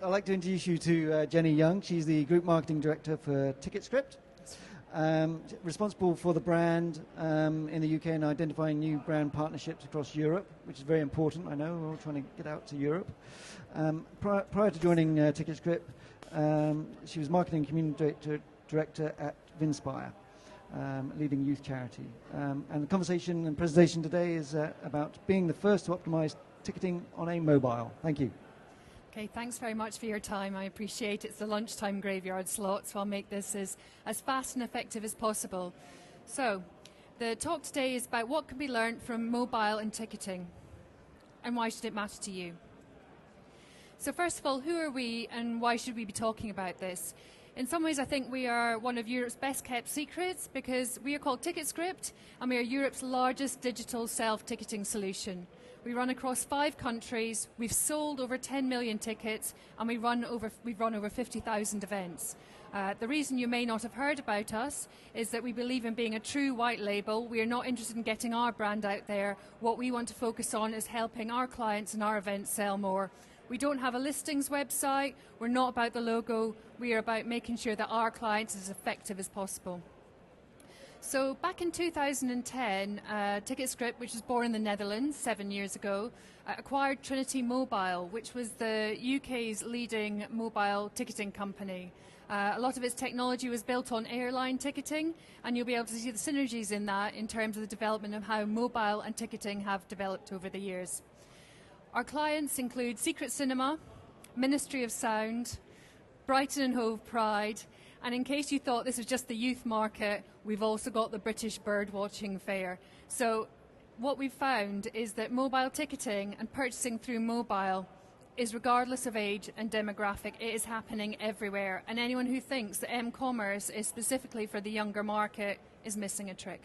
I'd like to introduce you to Jenni Young. She's the Group Marketing Director for TicketScript, responsible for the brand in the UK and identifying new brand partnerships across Europe, which is very important. I know we're all trying to get out to Europe. Prior to joining TicketScript, she was Marketing Community Director at Vinspire, leading youth charity. And the conversation and presentation today is about being the first to optimize ticketing on a mobile. Thank you. Okay, thanks very much for your time. I appreciate it's the lunchtime graveyard slot, so I'll make this as fast and effective as possible. So, the talk today is about what can be learned from mobile and ticketing, and why should it matter to you? So first of all, who are we and why should we be talking about this? In some ways, I think we are one of Europe's best kept secrets because we are called TicketScript and we are Europe's largest digital self-ticketing solution. We run across 5 countries, we've sold over 10 million tickets, and we've run over 50,000 events. The reason you may not have heard about us is that we believe in being a true white label. We are not interested in getting our brand out there. What we want to focus on is helping our clients and our events sell more. We don't have a listings website, we're not about the logo, we are about making sure that our clients are as effective as possible. So back in 2010, TicketScript, which was born in the Netherlands 7 years ago, acquired Trinity Mobile, which was the UK's leading mobile ticketing company. A lot of its technology was built on airline ticketing, and you'll be able to see the synergies in that in terms of the development of how mobile and ticketing have developed over the years. Our clients include Secret Cinema, Ministry of Sound, Brighton and Hove Pride, and in case you thought this was just the youth market, we've also got the British Birdwatching Fair. So what we've found is that mobile ticketing and purchasing through mobile is regardless of age and demographic. It is happening everywhere, and anyone who thinks that m-commerce is specifically for the younger market is missing a trick.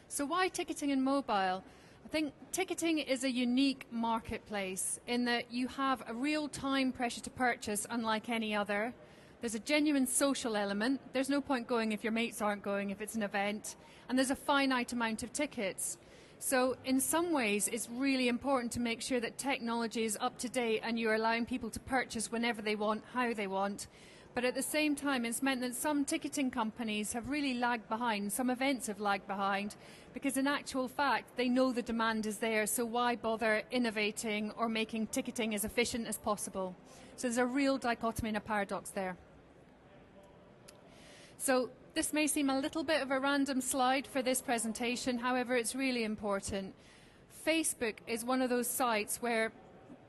So why ticketing and mobile? I think ticketing is a unique marketplace in that you have a real-time pressure to purchase unlike any other. There's a genuine social element. There's no point going if your mates aren't going, if it's an event. And there's a finite amount of tickets. So in some ways, it's really important to make sure that technology is up to date and you're allowing people to purchase whenever they want, how they want. But at the same time, it's meant that some ticketing companies have really lagged behind, some events have lagged behind, because in actual fact, they know the demand is there, so why bother innovating or making ticketing as efficient as possible? So there's a real dichotomy and a paradox there. So this may seem a little bit of a random slide for this presentation, however, it's really important. Facebook is one of those sites where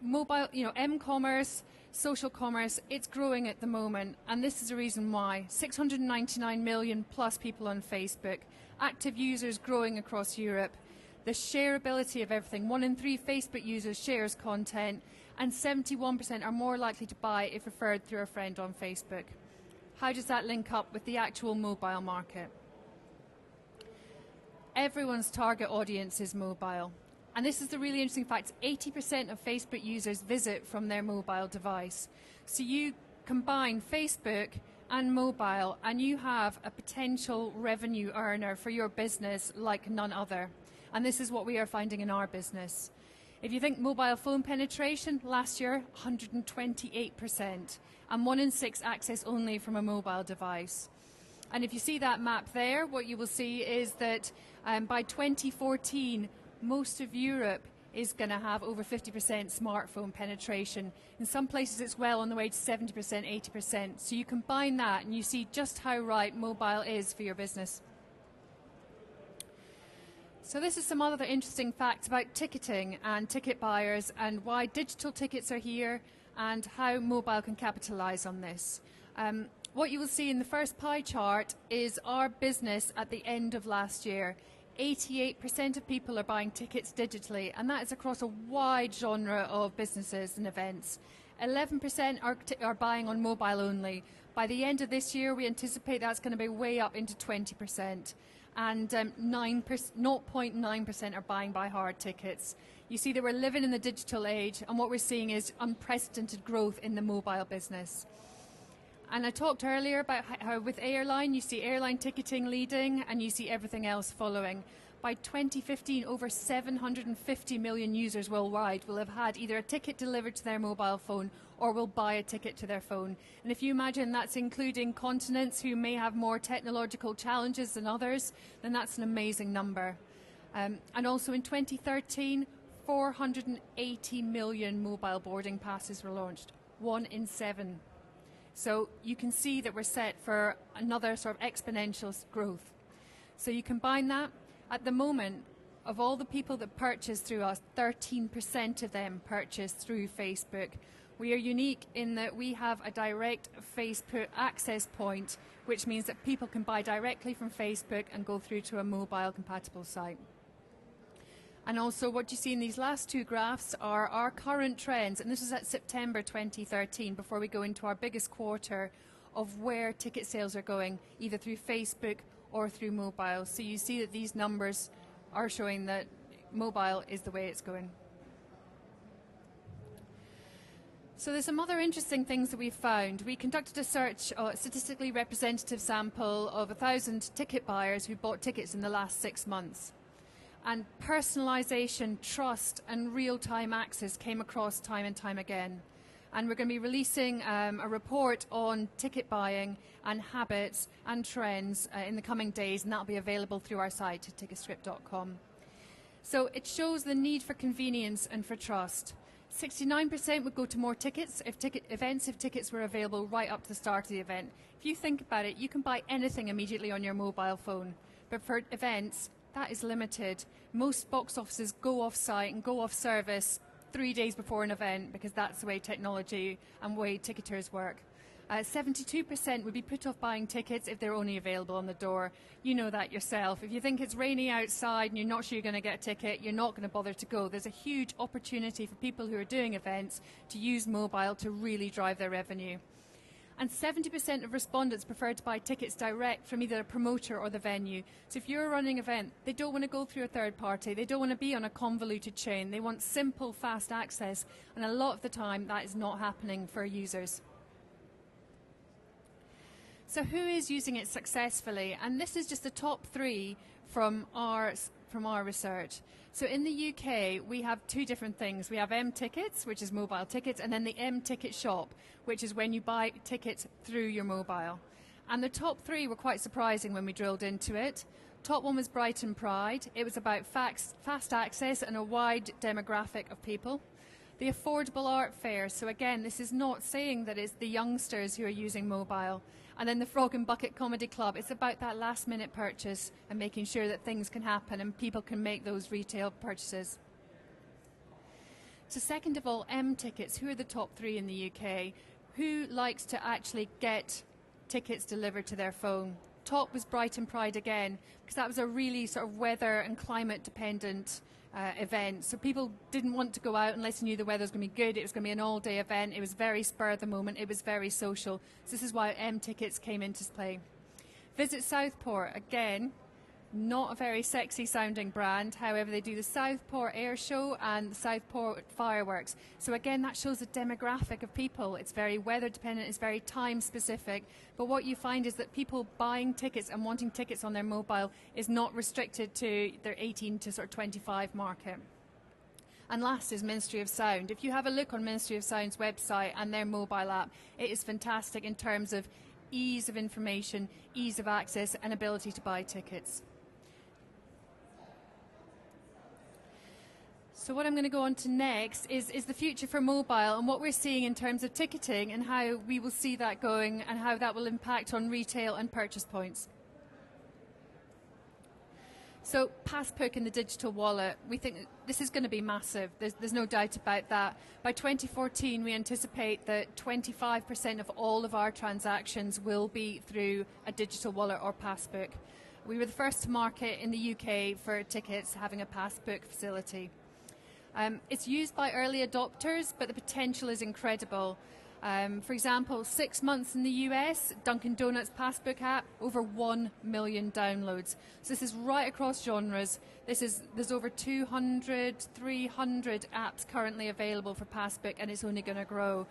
mobile, m-commerce, social commerce, it's growing at the moment, and this is the reason why. 699 million plus people on Facebook, active users growing across Europe, the shareability of everything. 1 in 3 Facebook users shares content, and 71% are more likely to buy if referred through a friend on Facebook. How does that link up with the actual mobile market? Everyone's target audience is mobile. And this is the really interesting fact, 80% of Facebook users visit from their mobile device. So you combine Facebook and mobile and you have a potential revenue earner for your business like none other. And this is what we are finding in our business. If you think mobile phone penetration, last year, 128%. And 1 in 6 access only from a mobile device. And if you see that map there, what you will see is that by 2014, most of Europe is going to have over 50% smartphone penetration. In some places it's well on the way to 70%, 80%. So you combine that and you see just how right mobile is for your business. So this is some other interesting facts about ticketing and ticket buyers and why digital tickets are here and how mobile can capitalize on this. What you will see in the first pie chart is our business at the end of last year. 88% of people are buying tickets digitally, and that is across a wide genre of businesses and events. 11% are buying on mobile only. By the end of this year, we anticipate that's going to be way up into 20%. And 0.9% are buying by hard tickets. You see that we're living in the digital age, and what we're seeing is unprecedented growth in the mobile business. And I talked earlier about how with airline, you see airline ticketing leading and you see everything else following. By 2015, over 750 million users worldwide will have had either a ticket delivered to their mobile phone or will buy a ticket to their phone. And if you imagine that's including continents who may have more technological challenges than others, then that's an amazing number. And also in 2013, 480 million mobile boarding passes were launched, 1 in 7. So you can see that we're set for another sort of exponential growth. So you combine that. At the moment, of all the people that purchase through us, 13% of them purchase through Facebook. We are unique in that we have a direct Facebook access point, which means that people can buy directly from Facebook and go through to a mobile compatible site. And also what you see in these last two graphs are our current trends, and this is at September 2013, before we go into our biggest quarter of where ticket sales are going, either through Facebook or through mobile. So you see that these numbers are showing that mobile is the way it's going. So there's some other interesting things that we've found. We conducted a search, a statistically representative sample of 1,000 ticket buyers who bought tickets in the last 6 months. And personalisation, trust and real-time access came across time and time again. And we're going to be releasing a report on ticket buying and habits and trends in the coming days, and that'll be available through our site at ticketscript.com. So it shows the need for convenience and for trust. 69% would go to more tickets if tickets were available right up to the start of the event. If you think about it, you can buy anything immediately on your mobile phone, but for events, that is limited. Most box offices go off-site and go off service 3 days before an event because that's the way technology and way ticketers work. 72% would be put off buying tickets if they're only available on the door. You know that yourself. If you think it's rainy outside and you're not sure you're going to get a ticket, you're not going to bother to go. There's a huge opportunity for people who are doing events to use mobile to really drive their revenue. And 70% of respondents prefer to buy tickets direct from either a promoter or the venue. So if you're running an event, they don't want to go through a third party. They don't want to be on a convoluted chain. They want simple, fast access. And a lot of the time, that is not happening for users. So who is using it successfully? And this is just the top 3 from our research. So in the UK, we have 2 different things. We have M-Tickets, which is mobile tickets, and then the M-Ticket shop, which is when you buy tickets through your mobile. And the top 3 were quite surprising when we drilled into it. Top one was Brighton Pride. It was about fast access and a wide demographic of people. The Affordable Art Fair. So again, this is not saying that it's the youngsters who are using mobile. And then the Frog and Bucket Comedy Club. It's about that last minute purchase and making sure that things can happen and people can make those retail purchases. So second of all, M-Tickets. Who are the top 3 in the UK? Who likes to actually get tickets delivered to their phone? Top was Brighton Pride again, because that was a really sort of weather and climate dependent event. So people didn't want to go out unless they knew the weather was going to be good. It was going to be an all-day event. It was very spur of the moment. It was very social. So this is why M-Tickets came into play. Visit Southport, again, not a very sexy sounding brand. However, they do the Southport Air Show and the Southport Fireworks. So again, that shows the demographic of people. It's very weather dependent, it's very time specific. But what you find is that people buying tickets and wanting tickets on their mobile is not restricted to their 18 to sort of 25 market. And last is Ministry of Sound. If you have a look on Ministry of Sound's website and their mobile app, it is fantastic in terms of ease of information, ease of access and ability to buy tickets. So what I'm going to go on to next is the future for mobile and what we're seeing in terms of ticketing and how we will see that going and how that will impact on retail and purchase points. So Passbook and the digital wallet, we think this is going to be massive. There's no doubt about that. By 2014, we anticipate that 25% of all of our transactions will be through a digital wallet or Passbook. We were the first to market in the UK for tickets having a Passbook facility. It's used by early adopters, but the potential is incredible. For example, 6 months in the US, Dunkin' Donuts Passbook app, over 1 million downloads. So this is right across genres. There's over 200, 300 apps currently available for Passbook, and it's only going to grow.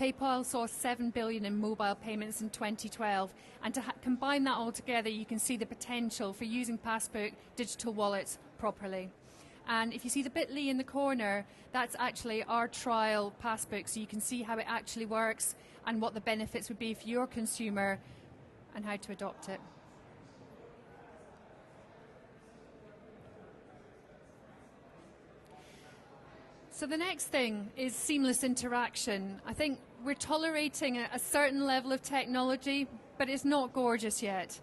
PayPal saw 7 billion in mobile payments in 2012, and to combine that all together, you can see the potential for using Passbook digital wallets properly. And if you see the bit.ly in the corner, that's actually our trial Passbook, so you can see how it actually works and what the benefits would be for your consumer and how to adopt it. So the next thing is seamless interaction. I think we're tolerating a certain level of technology, but it's not gorgeous yet.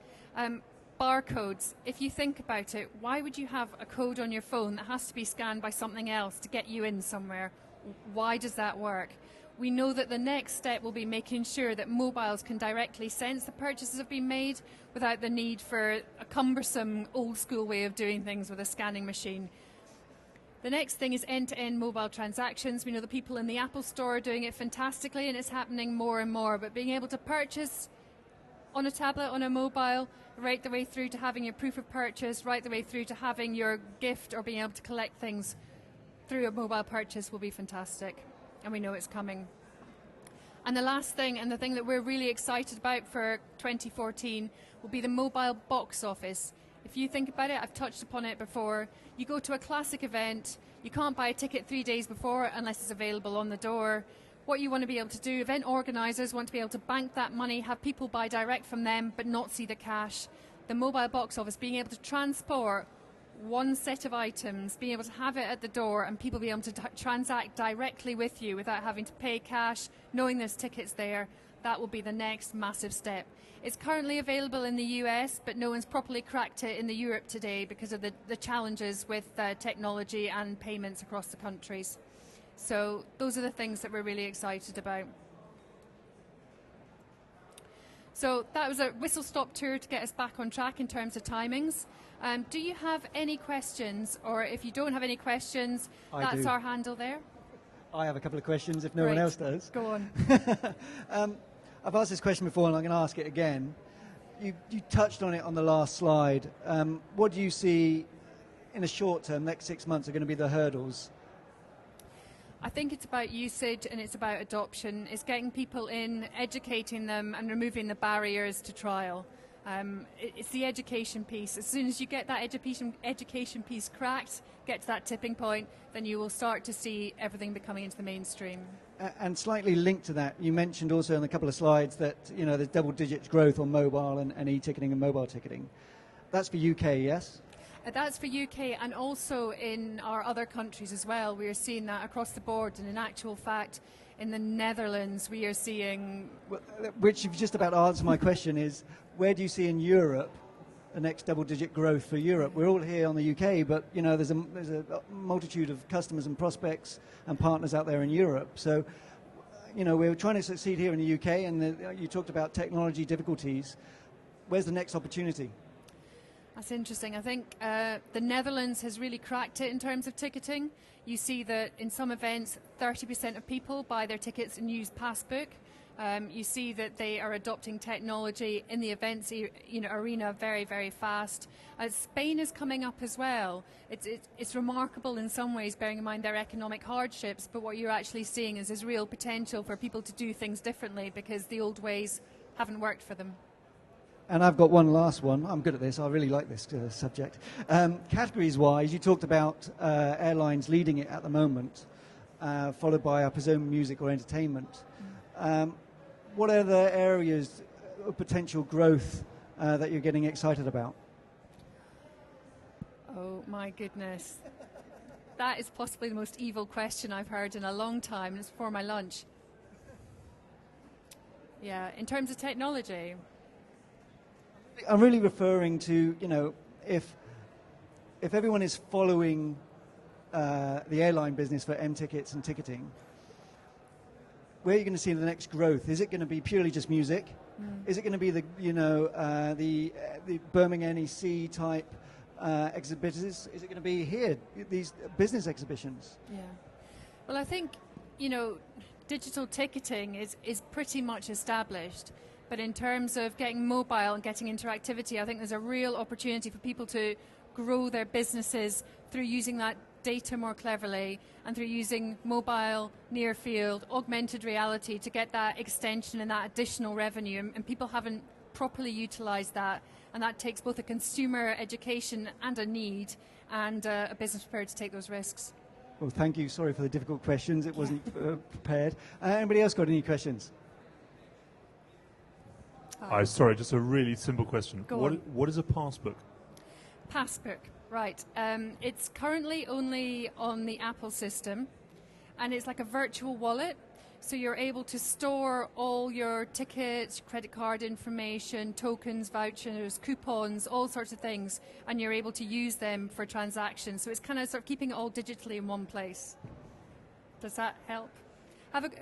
Barcodes, if you think about it, why would you have a code on your phone that has to be scanned by something else to get you in somewhere? Why does that work? We know that the next step will be making sure that mobiles can directly sense the purchases have been made without the need for a cumbersome old school way of doing things with a scanning machine. The next thing is end-to-end mobile transactions. We know the people in the Apple Store are doing it fantastically, and it's happening more and more, but being able to purchase on a tablet, on a mobile, right the way through to having your proof of purchase, right the way through to having your gift or being able to collect things through a mobile purchase will be fantastic, and we know it's coming. And the last thing, and the thing that we're really excited about for 2014, will be the mobile box office. If you think about it, I've touched upon it before, you go to a classic event, you can't buy a ticket 3 days before unless it's available on the door. What you want to be able to do, event organisers want to be able to bank that money, have people buy direct from them but not see the cash. The mobile box office, being able to transport one set of items, being able to have it at the door and people being able to transact directly with you without having to pay cash, knowing there's tickets there, that will be the next massive step. It's currently available in the US, but no one's properly cracked it in the Europe today because of the challenges with technology and payments across the countries. So those are the things that we're really excited about. So that was a whistle-stop tour to get us back on track in terms of timings. Do you have any questions? Or if you don't have any questions, that's our handle there. I have a couple of questions if no one else does. Go on. I've asked this question before and I'm going to ask it again. You touched on it on the last slide. What do you see in the short term, next 6 months, are going to be the hurdles? I think it's about usage and it's about adoption. It's getting people in, educating them and removing the barriers to trial. It's the education piece. As soon as you get that education piece cracked, get to that tipping point, then you will start to see everything becoming into the mainstream. And slightly linked to that, you mentioned also in a couple of slides that there's double-digit growth on mobile and e-ticketing and mobile ticketing. That's for UK, yes? That's for UK and also in our other countries as well. We are seeing that across the board, and in actual fact, in the Netherlands, we are seeing... Which, you've just about answered my question, is where do you see in Europe the next double-digit growth for Europe? We're all here on the UK, but there's a multitude of customers and prospects and partners out there in Europe. So, we're trying to succeed here in the UK, and you talked about technology difficulties. Where's the next opportunity? That's interesting. I think the Netherlands has really cracked it in terms of ticketing. You see that in some events, 30% of people buy their tickets and use Passbook. You see that they are adopting technology in the events arena very, very fast. Spain is coming up as well. It's remarkable in some ways, bearing in mind their economic hardships, but what you're actually seeing is there's real potential for people to do things differently because the old ways haven't worked for them. And I've got one last one. I'm good at this. I really like this subject. Categories-wise, you talked about airlines leading it at the moment, followed by, I presume, music or entertainment. What are the areas of potential growth that you're getting excited about? Oh, my goodness. That is possibly the most evil question I've heard in a long time, and it's before my lunch. Yeah, in terms of technology... I'm really referring to, if everyone is following the airline business for M-tickets and ticketing, where are you going to see the next growth? Is it going to be purely just music? Is it going to be the Birmingham NEC type exhibitors? Is it going to be here, these business exhibitions? Yeah. Well, I think, digital ticketing is pretty much established. But in terms of getting mobile and getting interactivity, I think there's a real opportunity for people to grow their businesses through using that data more cleverly and through using mobile, near field, augmented reality to get that extension and that additional revenue. And people haven't properly utilised that. And that takes both a consumer education and a need and a business prepared to take those risks. Well, thank you. Sorry for the difficult questions. It wasn't prepared. Anybody else got any questions? Hi, sorry, just a really simple question. What is a passbook? Passbook, right. It's currently only on the Apple system, and it's like a virtual wallet. So you're able to store all your tickets, credit card information, tokens, vouchers, coupons, all sorts of things, and you're able to use them for transactions. So it's kind of sort of keeping it all digitally in one place. Does that help?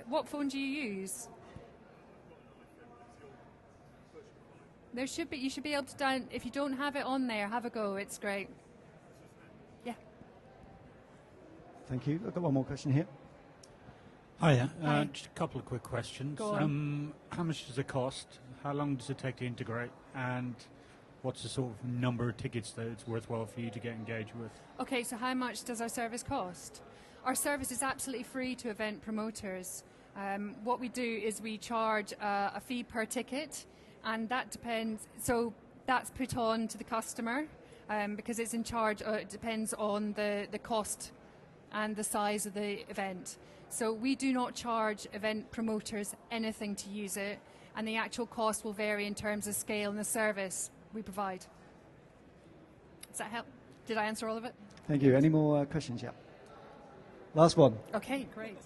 What phone do you use? There should be. You should be able to if you don't have it on there, have a go. It's great. Yeah. Thank you. I've got one more question here. Hiya. Just a couple of quick questions. Go on. How much does it cost? How long does it take to integrate? And what's the sort of number of tickets that it's worthwhile for you to get engaged with? Okay, so how much does our service cost? Our service is absolutely free to event promoters. What we do is we charge a fee per ticket, and that depends. So that's put on to the customer because it's in charge. It depends on the cost and the size of the event. So we do not charge event promoters anything to use it, and the actual cost will vary in terms of scale and the service we provide. Does that help? Did I answer all of it? Thank you. Any more questions? Yeah. Last one. Okay, great.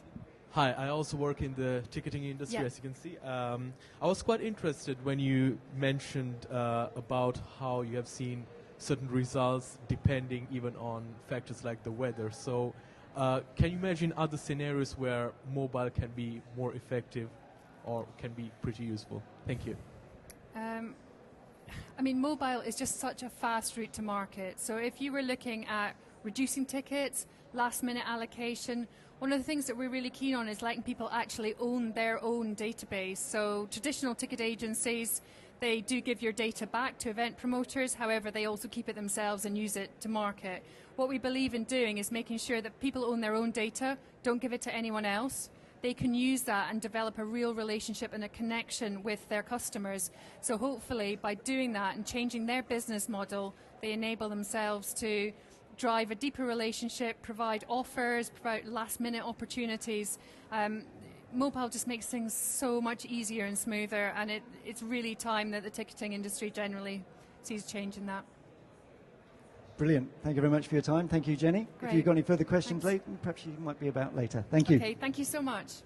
Hi, I also work in the ticketing industry, as you can see. I was quite interested when you mentioned about how you have seen certain results depending even on factors like the weather. So can you imagine other scenarios where mobile can be more effective or can be pretty useful? Thank you. I mean, mobile is just such a fast route to market. So if you were looking at reducing tickets, last minute allocation, one of the things that we're really keen on is letting people actually own their own database. So traditional ticket agencies, they do give your data back to event promoters. However, they also keep it themselves and use it to market. What we believe in doing is making sure that people own their own data, don't give it to anyone else. They can use that and develop a real relationship and a connection with their customers. So hopefully by doing that and changing their business model, they enable themselves to drive a deeper relationship, provide offers, provide last-minute opportunities. Mobile just makes things so much easier and smoother, and it's really time that the ticketing industry generally sees change in that. Brilliant. Thank you very much for your time. Thank you, Jenny. Great. If you've got any further questions, perhaps you might be about later. Thank you. Okay, thank you so much.